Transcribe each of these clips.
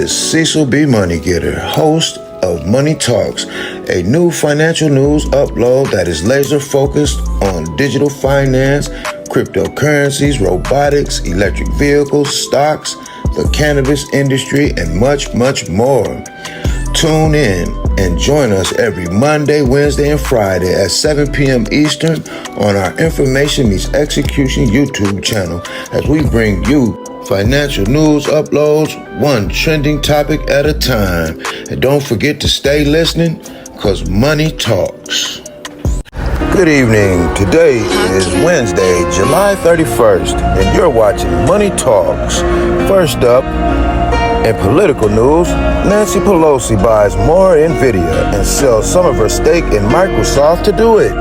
is Cecil B. Moneygetter, host of Money Talks, a new financial news upload that is laser focused on digital finance, cryptocurrencies, robotics, electric vehicles, stocks, the cannabis industry, and much, much more. Tune in and join us every Monday, Wednesday, and Friday at 7 p.m. Eastern on our Information Meets Execution YouTube channel as we bring you financial news uploads, one trending topic at a time. And don't forget to stay listening, because money talks. Good evening. Today is Wednesday, July 31st, and you're watching Money Talks. First up, in political news, Nancy Pelosi buys more NVIDIA and sells some of her stake in Microsoft to do it.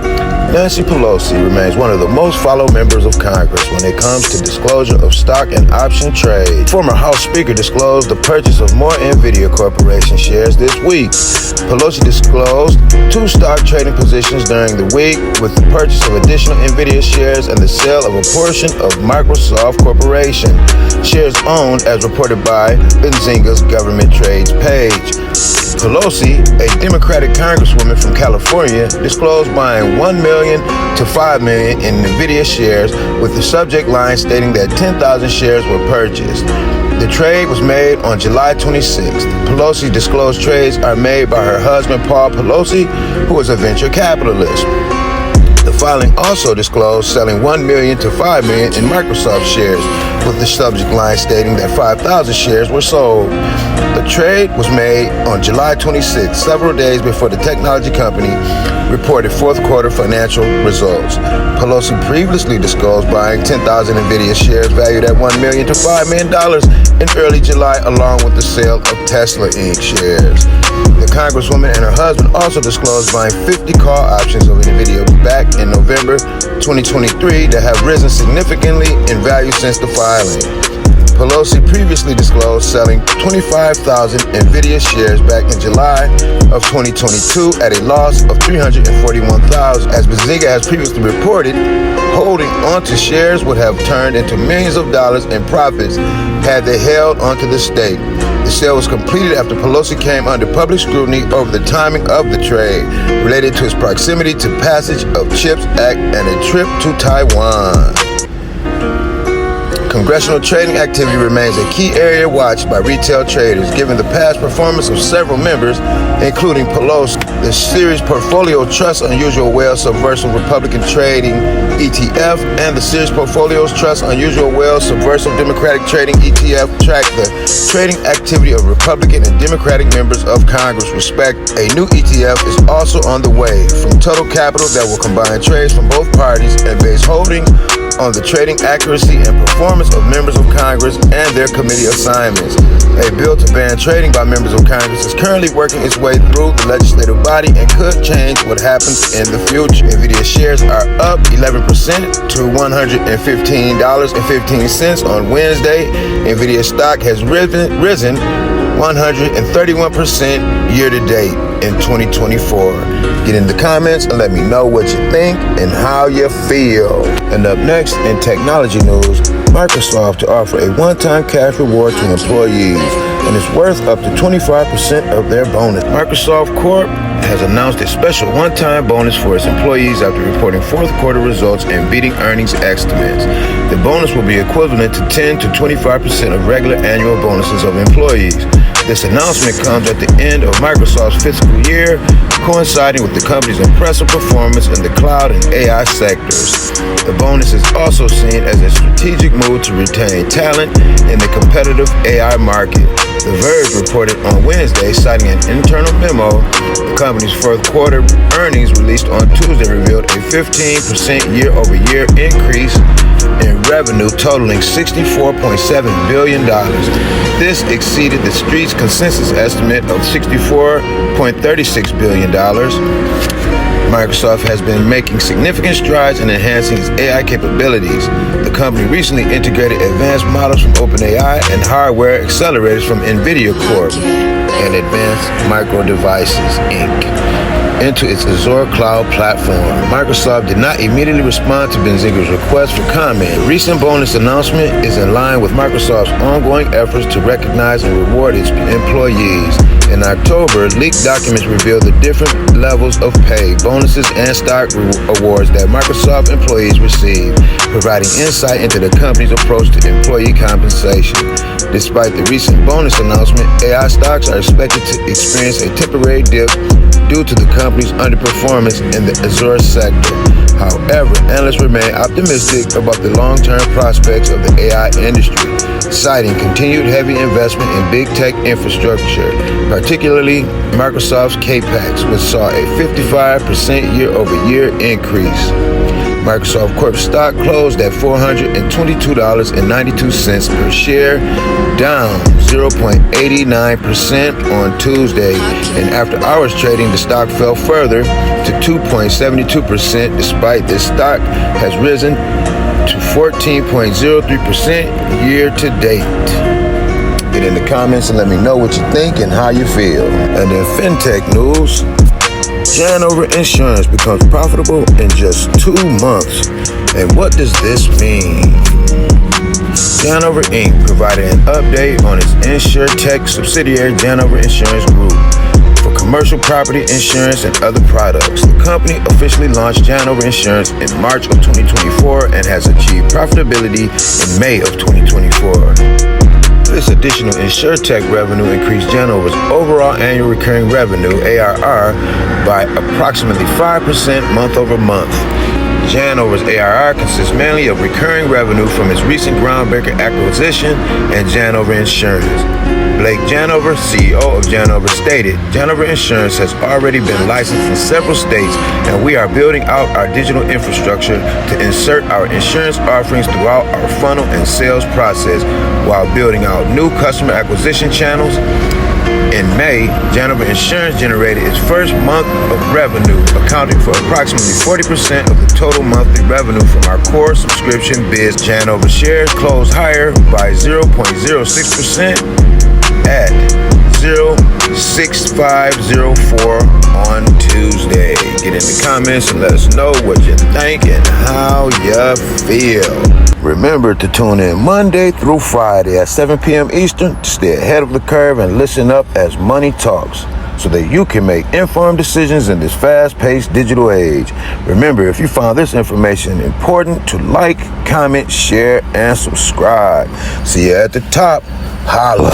Nancy Pelosi remains one of the most followed members of Congress when it comes to disclosure of stock and option trade. Former House Speaker disclosed the purchase of more NVIDIA Corporation shares this week. Pelosi disclosed 2 stock trading positions during the week with the purchase of additional NVIDIA shares and the sale of a portion of Microsoft Corporation. Shares owned as reported by Benzinga's government trades page. Pelosi, a Democratic congresswoman from California, disclosed buying $1 million to $5 million in NVIDIA shares with the subject line stating that 10,000 shares were purchased. The trade was made on July 26th. Pelosi disclosed trades are made by her husband, Paul Pelosi, who is a venture capitalist. The filing also disclosed selling $1 million to $5 million in Microsoft shares, with the subject line stating that 5,000 shares were sold. The trade was made on July 26th, several days before the technology company reported fourth quarter financial results. Pelosi previously disclosed buying 10,000 NVIDIA shares valued at $1 million to $5 million in early July, along with the sale of Tesla Inc. shares. The Congresswoman and her husband also disclosed buying 50 call options of NVIDIA back in November 2023 that have risen significantly in value since the filing. Pelosi previously disclosed selling 25,000 NVIDIA shares back in July of 2022 at a loss of $341,000. As Benzinga has previously reported, holding onto shares would have turned into millions of dollars in profits had they held onto the stake. The sale was completed after Pelosi came under public scrutiny over the timing of the trade, related to its proximity to passage of CHIPS Act and a trip to Taiwan. Congressional trading activity remains a key area watched by retail traders, given the past performance of several members, including Pelosi. The Series Portfolio Trust Unusual Whale Subversive Republican Trading ETF and the Series Portfolios Trust Unusual Whale Subversive Democratic Trading ETF track the trading activity of Republican and Democratic members of Congress, respect. A new ETF is also on the way from Total Capital that will combine trades from both parties and base holdings on the trading accuracy and performance of members of Congress and their committee assignments. A bill to ban trading by members of Congress is currently working its way through the legislative body and could change what happens in the future. NVIDIA shares are up 11% to $115.15 on Wednesday. NVIDIA stock has risen 131% year to date in 2024. Get in the comments and let me know what you think and how you feel. And up next in technology news, Microsoft to offer a one-time cash reward to employees, and it's worth up to 25% of their bonus. Microsoft Corp has announced a special one-time bonus for its employees after reporting fourth quarter results and beating earnings estimates. The bonus will be equivalent to 10 to 25% of regular annual bonuses of employees. This announcement comes at the end of Microsoft's fiscal year, coinciding with the company's impressive performance in the cloud and AI sectors. The bonus is also seen as a strategic move to retain talent in the competitive AI market. The Verge reported on Wednesday, citing an internal memo. The company's fourth quarter earnings released on Tuesday revealed a 15% year-over-year increase in revenue totaling $64.7 billion. This exceeded the street's consensus estimate of $64.36 billion. Microsoft has been making significant strides in enhancing its AI capabilities. The company recently integrated advanced models from OpenAI and hardware accelerators from NVIDIA Corp and Advanced Micro Devices, Inc. into its Azure cloud platform. Microsoft did not immediately respond to Benzinga's request for comment. The recent bonus announcement is in line with Microsoft's ongoing efforts to recognize and reward its employees. In October, leaked documents revealed the different levels of pay, bonuses, and stock awards that Microsoft employees receive, providing insight into the company's approach to employee compensation. Despite the recent bonus announcement, AI stocks are expected to experience a temporary dip due to the company's underperformance in the Azure sector. However, analysts remain optimistic about the long-term prospects of the AI industry, citing continued heavy investment in big tech infrastructure, particularly Microsoft's CapEx, which saw a 55% year-over-year increase. Microsoft Corp stock closed at $422.92 per share, down 0.89% on Tuesday, and after hours trading, the stock fell further to 2.72%. Despite this, stock has risen to 14.03% year to date. Get in the comments and let me know what you think and how you feel. And then fintech news. Janover Insurance becomes profitable in just 2 months. And what does this mean? Janover Inc. provided an update on its InsurTech subsidiary Janover Insurance Group for commercial property insurance and other products. The company officially launched Janover Insurance in March of 2024 and has achieved profitability in May of 2024. This additional InsurTech revenue increased Janover's overall annual recurring revenue, ARR, by approximately 5% month over month. Janover's ARR consists mainly of recurring revenue from its recent groundbreaker acquisition and Janover Insurance. Blake Janover, CEO of Janover, stated, "Janover Insurance has already been licensed in several states, and we are building out our digital infrastructure to insert our insurance offerings throughout our funnel and sales process while building out new customer acquisition channels." In May, Janover Insurance generated its first month of revenue, accounting for approximately 40% of the total monthly revenue from our core subscription biz. Janover shares closed higher by 0.06% at 0.6504 on Tuesday. Get in the comments and let us know what you think and how you feel. Remember to tune in Monday through Friday at 7 p.m. Eastern to stay ahead of the curve and listen up as money talks, so that you can make informed decisions in this fast-paced digital age. Remember, if you found this information important, to like, comment, share, and subscribe. See you at the top. Holla.